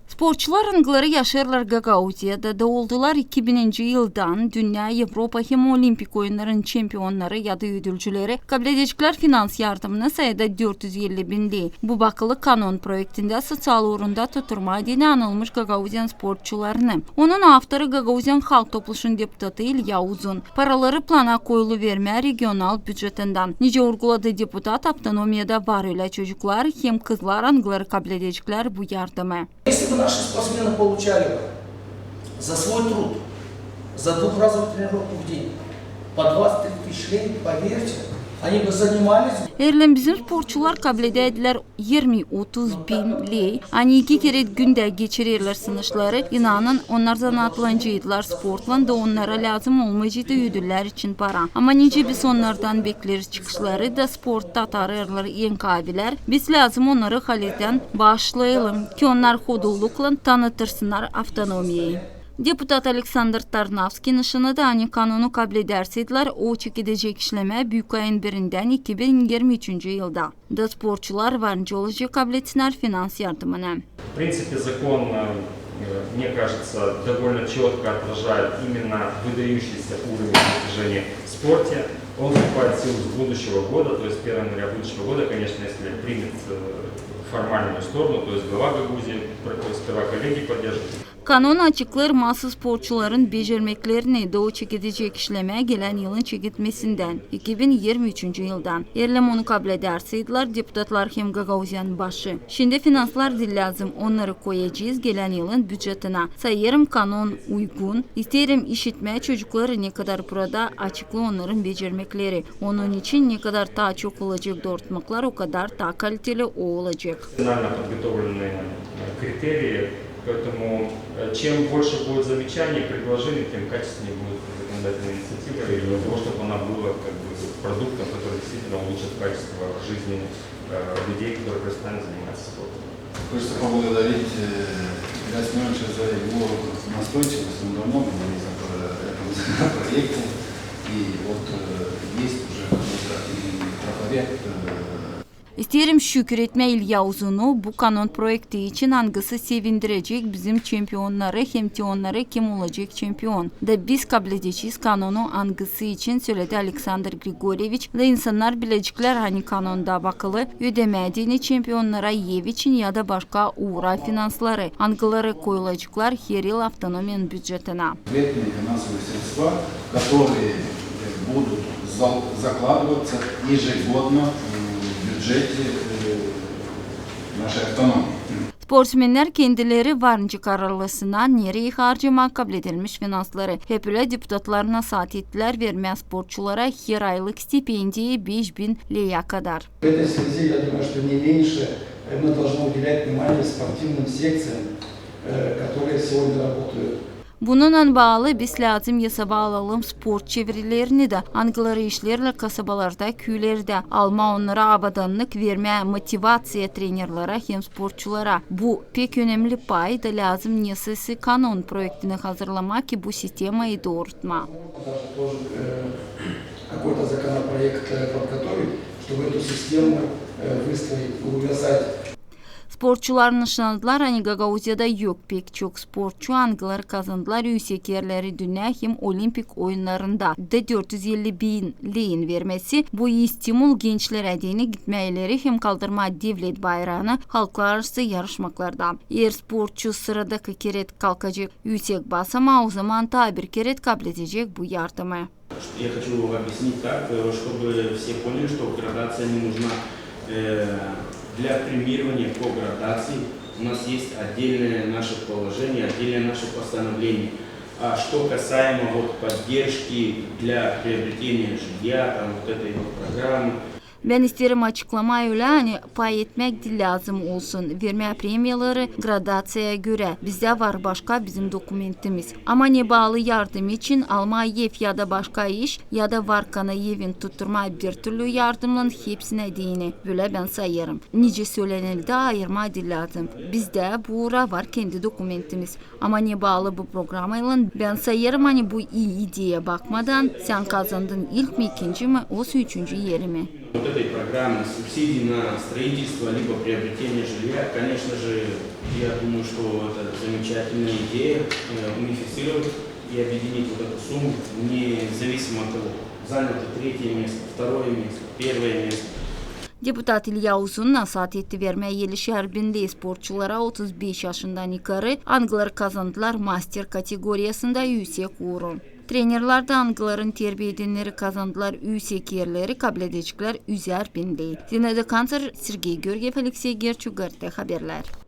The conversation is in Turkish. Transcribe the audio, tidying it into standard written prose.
Sporçular anıları yaşarlar Gagauziyada da oldular. 2000. yıldan Dünya, Avropa hem Olimpik oyunların çempionları ya da ödülcüleri kabul edecekler finans yardımına sayıda 450 binli. Bu bakılı kanon projektinde sosyal uğrunda tuturma adını anılmış Gagauziyan sporçularını. Onun avtarı Gagauziyan Halk Topluşun deputatı İlya Uzun. Paraları plana koyulu verme regional büdjetinden. Nice vurguladı deputat, avtonomiyada var öyle çocuklar hem kızlar anıları kabul edecekler bu yardımı. Если бы наши спортсмены получали бы за свой труд, за двухразовую тренировку в день по 20-30 тысяч лей, поверьте, они бы занимались. Erlen bizim sporçular kabul edildiler 20-30 bin lei. Hani 2 kere günde geçirirler sınışları. İnanın onlar zanaatlancıydılar sportla da onlara lazım olmayıcıydı ödüller için para. Ama nice biz onlardan bekleriz çıkışları da sportta atarırlar en kabiler. Biz lazım onları haliden bağışlayalım ki onlar hodulukla tanıtırsınlar avtonomiyayı. Deputat Alexander Tarnavski nişanı da aynı kanunu kabul ederseydiler, o çekilecek işleme büyük ayın birinden 2023 yılda. Da sporçular varınca olacak kabul etsinler finans yardımına. В принципе, закон, мне кажется, довольно четко отражает именно выдающийся уровень достижений в спорте. Он вступает в силу с будущего года, то есть 1 января будущего года, конечно, если примет формальную сторону, то есть глава Гагаузии, сперва коллеги поддержат. Kanun açıklar masa sporçuların becermeklerini de o çekilecek işleme gelen yılın çekitmesinden 2023 yıldan. Erlem onu kabul ederseydiler deputatlar hem Gagauziyan başı. Şimdi finanslar lazım onları koyacağız gelen yılın bütçetine. Sayarım kanun uygun. İsterim işitmeye çocukları ne kadar burada açıklı onların becermekleri. Onun için ne kadar daha çok olacak doğrultmaklar o kadar daha kaliteli o olacak. Поэтому чем больше будет замечаний, предложений, тем качественнее будет законодательная инициатива, и для того, чтобы она была продуктом, который действительно улучшит качество жизни людей, которые перестанут заниматься спортом. Хочется поблагодарить Илья Семеновича за его настойчивость, он давно говорит о этом проекте, и вот есть уже трафарет. İsterim şükür etme İlya Uzun'u bu kanon projekti için hangisi sevindirecek bizim şampiyonları hem de onları kim olacak şampiyon. Da biz kabul edeceğiz kanonu hangisi için söyledi Alexander Grigoryeviç. Da insanlar bilecekler hani kanonda bakılı ödemediğini şampiyonlara yev için ya da başka uğra finansları hangileri koyulacaklar her yıl avtonomiyanın bütçetine. Конкретные финансовые средства, которые будут закладываться ежегодно в бюджете нашей автономии. Sportsmenler kendileri varınca kararlısına nereye harcamak kabul edilmiş finansları. Hep öyle deputatlarına saat ettiler vermeyen sporçulara her aylık stipendiyi 5.000 liraya kadar. В этой связи, я думаю, что не меньше мы должны уделять внимание спортивным секциям, которые сегодня работают. Bununla bağlı biz lazım yasaba alalım sport çevirilerini de hangileri işlerle kasabalarda, köylerde alma onlara abadanlık verme motivasiya trenerlara hem sporçulara. Bu pek önemli pay da lazım nesisi kanun projektini hazırlamak ki bu sistemayı doğrultma. Какой-то законопроект подготовить, чтобы эту систему выстроить, увязать. Sporçular nişanladılar, hani Gagauziyada yok pek çok sporçu hangileri kazandılar yüksek yerleri dünya hem olimpik oyunlarında da 450 bin leyin vermesi bu iyi stimul gençlere dini gitmeleri hem kaldırma devlet bayrağını halklar arası yarışmaklarda. Eğer sporçu sıradaki keret kalkacak yüksek basama o zaman ta bir keret kabul edecek bu yardımı. Я хочу объяснить так, чтобы все поняли, что градация не нужна. Для премирования по градации у нас есть отдельное наше положение, отдельное наше постановление. А что касаемо вот поддержки для приобретения жилья, там вот этой вот программы. Ben isterim açıklamayı öyle hani pay etmek de lazım olsun. Verme premiyaları gradasyaya göre. Bizde var başka bizim dokumentimiz. Ama ne bağlı yardım için alma ev ya da başka iş ya da var kana evin tutturma bir türlü yardımın hepsine değini. Böyle ben sayarım. Nice söylenildi ayırma de lazım. Bizde bu uğra var kendi dokumentimiz. Ama ne bağlı bu programıyla ben sayarım hani bu iyi diye bakmadan sen kazandın ilk mi ikinci mi o üçüncü yeri mi? Вот этой программы субсидий на строительство либо приобретение жилья, конечно же, я думаю, что это замечательная идея унифицировать и объединить вот эту сумму, независимо от того, занято 3-е место, 2-е место, 1-е место. Deputat İlya Uzun nasihat etti vermeye şehir birliği sporçulara 35 yaşından yukarı anglar kazandılar master kategorisinde yüksek uğrun. Trenerler de angların terbiye edenleri kazandılar yüksek yerleri kabul edecekler üzer birliği. Zinede Kanser, Sergey Georgiev, Alexey Gerchuk, haberler.